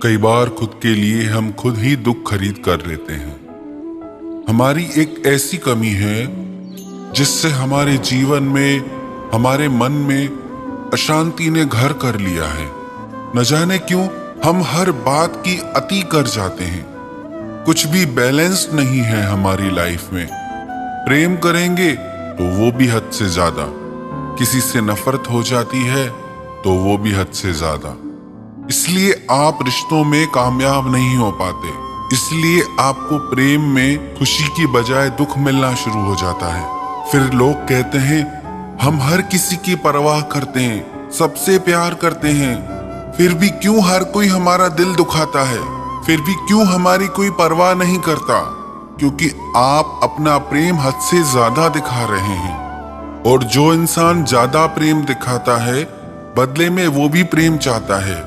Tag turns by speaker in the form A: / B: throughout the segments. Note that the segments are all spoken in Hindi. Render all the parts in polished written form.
A: कई बार खुद के लिए हम खुद ही दुख खरीद कर लेते हैं। हमारी एक ऐसी कमी है जिससे हमारे जीवन में, हमारे मन में अशांति ने घर कर लिया है। न जाने क्यों हम हर बात की अति कर जाते हैं। कुछ भी बैलेंस नहीं है हमारी लाइफ में। प्रेम करेंगे तो वो भी हद से ज्यादा, किसी से नफरत हो जाती है तो वो भी हद से ज्यादा। इसलिए आप रिश्तों में कामयाब नहीं हो पाते। इसलिए आपको प्रेम में खुशी की बजाय दुख मिलना शुरू हो जाता है। फिर लोग कहते हैं हम हर किसी की परवाह करते हैं, सबसे प्यार करते हैं, फिर भी क्यों हर कोई हमारा दिल दुखाता है, फिर भी क्यों हमारी कोई परवाह नहीं करता। क्योंकि आप अपना प्रेम हद से ज्यादा दिखा रहे हैं। और जो इंसान ज्यादा प्रेम दिखाता है, बदले में वो भी प्रेम चाहता है।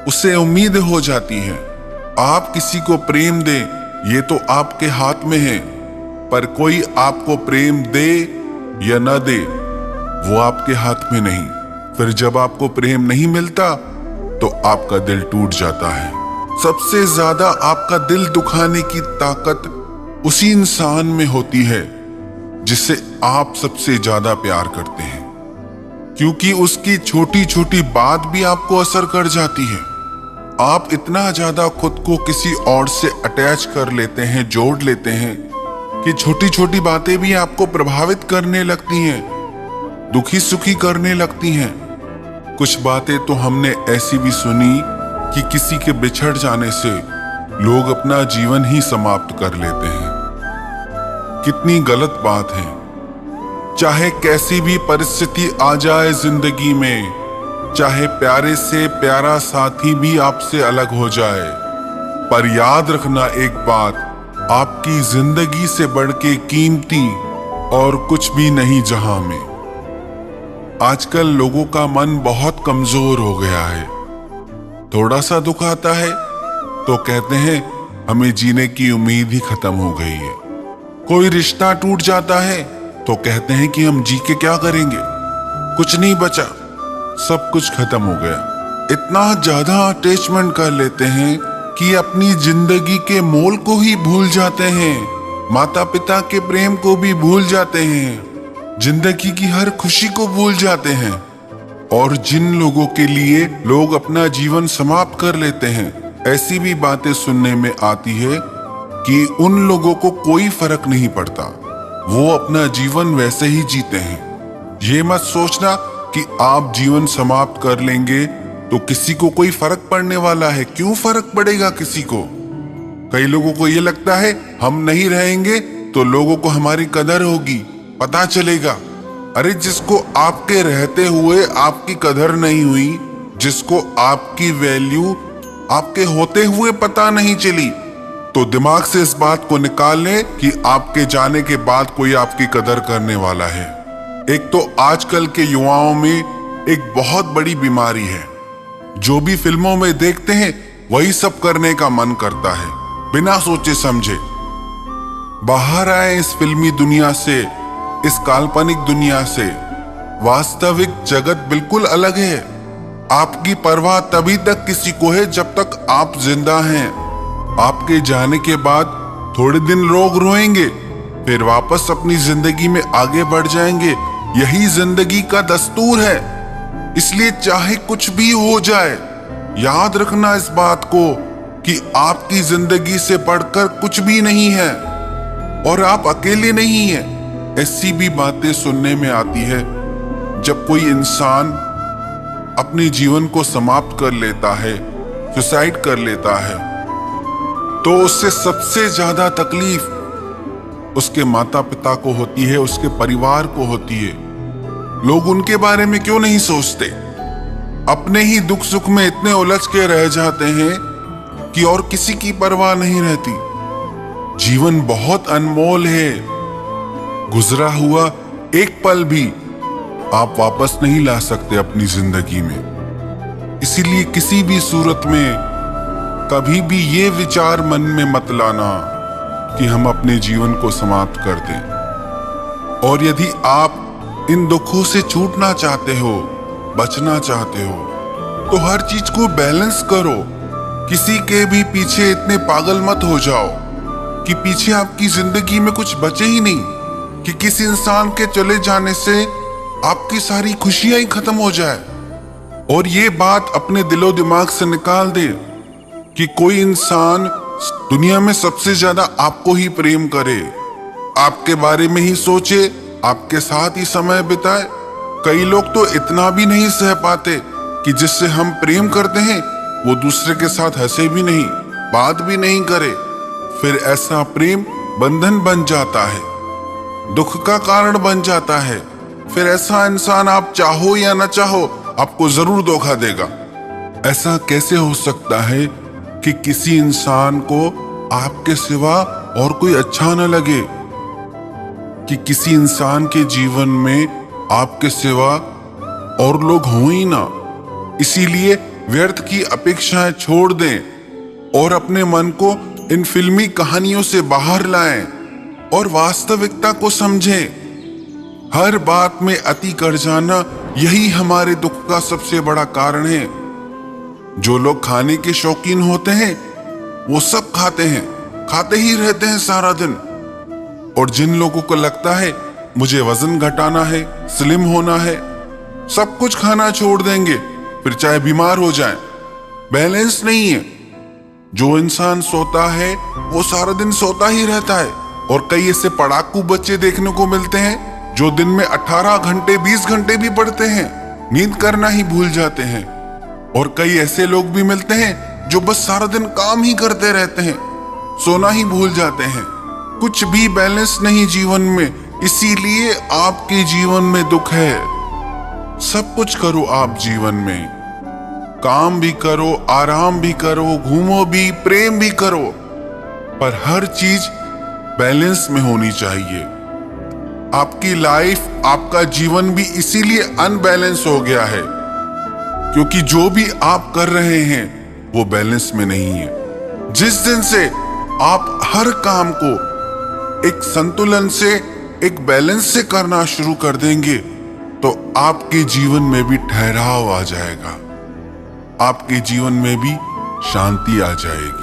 A: उसे उम्मीद हो जाती है। आप किसी को प्रेम दें ये तो आपके हाथ में है, पर कोई आपको प्रेम दे या न दे वो आपके हाथ में नहीं। फिर जब आपको प्रेम नहीं मिलता तो आपका दिल टूट जाता है। सबसे ज्यादा आपका दिल दुखाने की ताकत उसी इंसान में होती है जिसे आप सबसे ज्यादा प्यार करते हैं, क्योंकि उसकी छोटी छोटी बात भी आपको असर कर जाती है। आप इतना ज्यादा खुद को किसी और से अटैच कर लेते हैं, जोड़ लेते हैं कि छोटी छोटी बातें भी आपको प्रभावित करने लगती हैं, दुखी सुखी करने लगती हैं। कुछ बातें तो हमने ऐसी भी सुनी कि किसी के बिछड़ जाने से लोग अपना जीवन ही समाप्त कर लेते हैं। कितनी गलत बात है। चाहे कैसी भी परिस्थिति आ जाए जिंदगी में, चाहे प्यारे से प्यारा साथी भी आपसे अलग हो जाए, पर याद रखना एक बात, आपकी जिंदगी से बढ़ के कीमती और कुछ भी नहीं जहां में। आजकल लोगों का मन बहुत कमजोर हो गया है। थोड़ा सा दुख आता है तो कहते हैं हमें जीने की उम्मीद ही खत्म हो गई है। कोई रिश्ता टूट जाता है तो कहते हैं कि हम जी के क्या करेंगे, कुछ नहीं बचा, सब कुछ खत्म हो गया। इतना ज्यादा अटैचमेंट कर लेते हैं कि अपनी जिंदगी के मोल को ही भूल जाते हैं, माता पिता के प्रेम को भी भूल जाते हैं, जिंदगी की हर खुशी को भूल जाते हैं। और जिन लोगों के लिए लोग अपना जीवन समाप्त कर लेते हैं, ऐसी भी बातें सुनने में आती है कि उन लोगों को कोई फर्क नहीं पड़ता, वो अपना जीवन वैसे ही जीते हैं। ये मत सोचना कि आप जीवन समाप्त कर लेंगे तो किसी को कोई फर्क पड़ने वाला है। क्यों फर्क पड़ेगा किसी को? कई लोगों को ये लगता है हम नहीं रहेंगे तो लोगों को हमारी कदर होगी, पता चलेगा। अरे जिसको आपके रहते हुए आपकी कदर नहीं हुई, जिसको आपकी वैल्यू आपके होते हुए पता नहीं चली, तो दिमाग से इस बात को निकाल लें कि आपके जाने के बाद कोई आपकी कदर करने वाला है। एक तो आजकल के युवाओं में एक बहुत बड़ी बीमारी है। जो भी फिल्मों में देखते हैं वही सब करने का मन करता है, बिना सोचे समझे। बाहर आए इस फिल्मी दुनिया से, इस काल्पनिक दुनिया से। वास्तविक जगत बिल्कुल अलग है। आपकी परवाह तभी तक किसी को है जब तक आप जिंदा हैं। आपके जाने के बाद थोड़े दिन लोग रोएंगे, फिर वापस अपनी जिंदगी में आगे बढ़ जाएंगे। यही जिंदगी का दस्तूर है। इसलिए चाहे कुछ भी हो जाए, याद रखना इस बात को कि आपकी जिंदगी से बढ़कर कुछ भी नहीं है और आप अकेले नहीं हैं। ऐसी भी बातें सुनने में आती है जब कोई इंसान अपने जीवन को समाप्त कर लेता है, सुसाइड कर लेता है, तो उससे सबसे ज्यादा तकलीफ उसके माता पिता को होती है, उसके परिवार को होती है। लोग उनके बारे में क्यों नहीं सोचते? अपने ही दुख सुख में इतने उलझ के रह जाते हैं कि और किसी की परवाह नहीं रहती। जीवन बहुत अनमोल है। गुजरा हुआ एक पल भी आप वापस नहीं ला सकते अपनी जिंदगी में। इसीलिए किसी भी सूरत में कभी भी ये विचार मन में मत लाना कि हम अपने जीवन को समाप्त कर दें। और यदि आप इन दुखों से छूटना चाहते हो, बचना चाहते हो, तो हर चीज को बैलेंस करो। किसी के भी पीछे इतने पागल मत हो जाओ कि पीछे आपकी जिंदगी में कुछ बचे ही नहीं, कि किसी इंसान के चले जाने से आपकी सारी खुशियां ही खत्म हो जाए। और ये बात अपने दिलो दिमाग से निकाल दे कि कोई इंसान दुनिया में सबसे ज्यादा आपको ही प्रेम करे, आपके बारे में ही सोचे, आपके साथ ही समय बिताए। कई लोग तो इतना भी नहीं सह पाते कि जिससे हम प्रेम करते हैं वो दूसरे के साथ हंसे भी नहीं, बात भी नहीं करे। फिर ऐसा प्रेम बंधन बन जाता है, दुख का कारण बन जाता है। फिर ऐसा इंसान आप चाहो या ना चाहो आपको जरूर धोखा देगा। ऐसा कैसे हो सकता है कि किसी इंसान को आपके सिवा और कोई अच्छा न लगे, कि किसी इंसान के जीवन में आपके सिवा और लोग हों ही ना। इसीलिए व्यर्थ की अपेक्षाएं छोड़ दें और अपने मन को इन फिल्मी कहानियों से बाहर लाएं और वास्तविकता को समझें। हर बात में अति कर जाना यही हमारे दुख का सबसे बड़ा कारण है। जो लोग खाने के शौकीन होते हैं वो सब खाते हैं, खाते ही रहते हैं सारा दिन। और जिन लोगों को लगता है मुझे वजन घटाना है, स्लिम होना है, सब कुछ खाना छोड़ देंगे, फिर चाहे बीमार हो जाएं। बैलेंस नहीं है। जो इंसान सोता है वो सारा दिन सोता ही रहता है। और कई ऐसे पढ़ाकू बच्चे देखने को मिलते हैं जो दिन में 18 घंटे 20 घंटे भी पढ़ते हैं, नींद करना ही भूल जाते हैं। और कई ऐसे लोग भी मिलते हैं जो बस सारा दिन काम ही करते रहते हैं, सोना ही भूल जाते हैं। कुछ भी बैलेंस नहीं जीवन में, इसीलिए आपके जीवन में दुख है। सब कुछ करो आप जीवन में, काम भी करो, आराम भी करो, घूमो भी, प्रेम भी करो, पर हर चीज बैलेंस में होनी चाहिए। आपकी लाइफ, आपका जीवन भी इसीलिए अनबैलेंस हो गया है क्योंकि जो भी आप कर रहे हैं वो बैलेंस में नहीं है। जिस दिन से आप हर काम को एक संतुलन से, एक बैलेंस से करना शुरू कर देंगे तो आपके जीवन में भी ठहराव आ जाएगा, आपके जीवन में भी शांति आ जाएगी।